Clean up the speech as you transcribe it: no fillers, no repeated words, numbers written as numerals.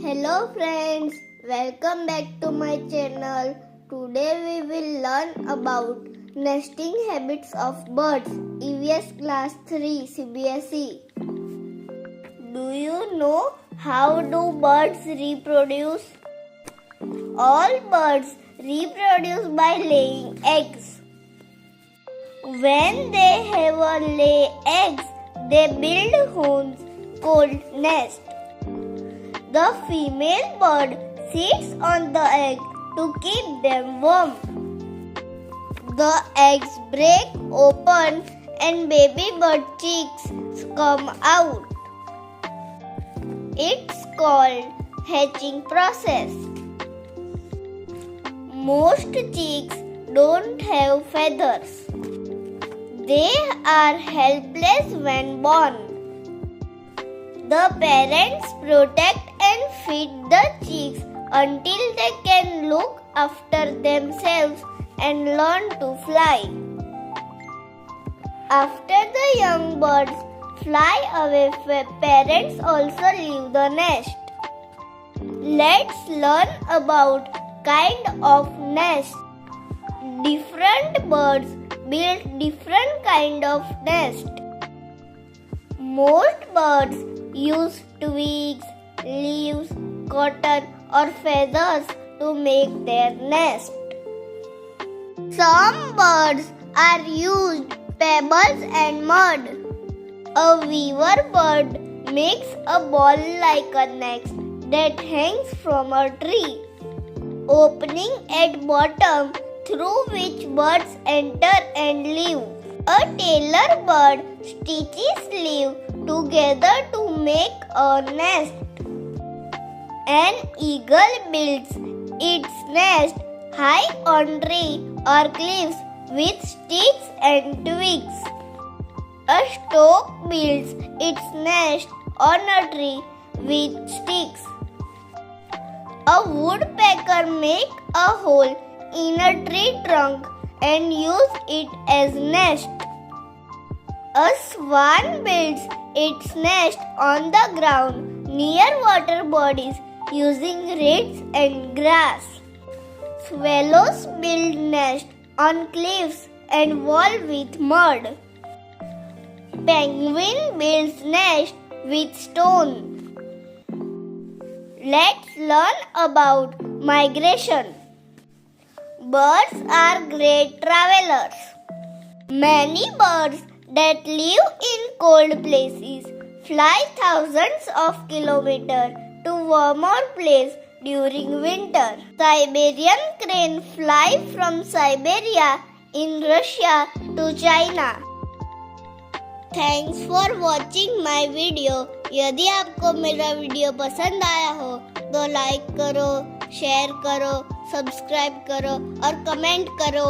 Hello friends, welcome back to my channel. Today we will learn about nesting habits of birds, EVS Class 3 CBSE. Do you know how do birds reproduce? All birds reproduce by laying eggs. When they have a lay eggs, they build homes called nest. The female bird sits on the egg to keep them warm. The eggs break open and baby bird chicks come out. It's called hatching process. Most chicks don't have feathers. They are helpless when born. The parents protect and feed the chicks until they can look after themselves and learn to fly. After the young birds fly away, parents also leave the nest. Let's learn about kind of nest. Different birds build different kind of nest. Most birds use twigs, leaves, cotton or feathers to make their nest. Some birds are used pebbles and mud. A weaver bird makes a ball like a nest that hangs from a tree, opening at bottom through which birds enter and leave. A tailor bird stitches leaves together to make a nest. An eagle builds its nest high on tree or cliffs with sticks and twigs. A stork builds its nest on a tree with sticks. A woodpecker makes a hole in a tree trunk and use it as nest. A swan builds its nest on the ground near water bodies using reeds and grass. Swallows build nest on cliffs and wall with mud. Penguin builds nest with stone. Let's learn about migration. Birds are great travelers. Many birds that live in cold places fly thousands of kilometers to warmer places during winter. Siberian crane fly from Siberia in Russia to China. Thanks for watching my video. यदि आपको मेरा video पसंद आया हो तो like करो, share करो, subscribe करो और कमेंट करो।